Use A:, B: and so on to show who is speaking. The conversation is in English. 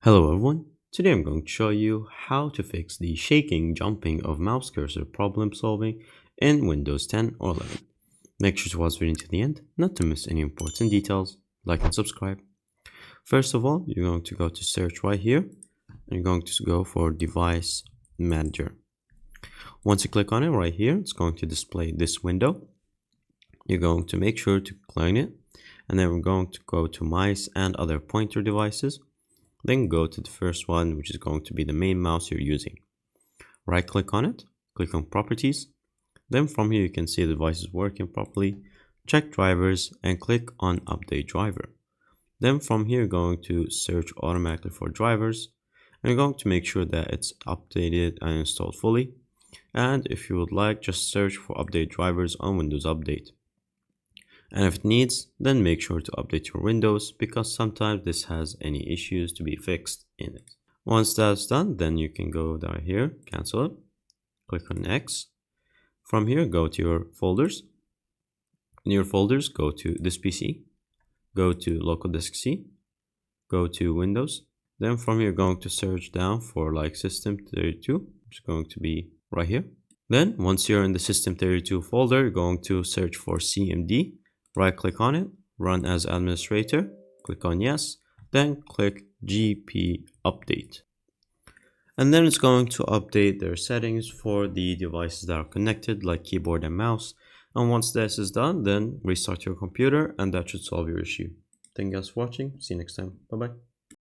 A: Hello everyone, today I'm going to show you how to fix the shaking jumping of mouse cursor problem solving in Windows 10 or 11. Make sure to watch the video to the end, not to miss any important details. Like and subscribe. First of all, you're going to go to search right here and you're going to go for device manager. Once you click on it right here, it's going to display this window. You're going to make sure to clone it, and then we're going to go to mice and other pointer devices. Then go to the first one, which is going to be the main mouse you're using. Right click on it, click on properties. Then from here you can see the device is working properly. Check drivers and click on update driver. Then from here you're going to search automatically for drivers and you're going to make sure that it's updated and installed fully. And if you would like, just search for update drivers on Windows Update. And if it needs, then make sure to update your Windows because sometimes this has any issues to be fixed in it. Once that's done, then you can go down here, cancel it, click on X. From here, go to your folders. In your folders, go to this PC, go to local disk C, go to Windows. Then from here, going to search down for like System32, which is going to be right here. Then once you're in the System32 folder, you're going to search for CMD. Right click on it, run as administrator, click on yes, then click GP update. And then it's going to update their settings for the devices that are connected like keyboard and mouse. And once this is done, then restart your computer and that should solve your issue. Thank you guys for watching. See you next time. Bye bye.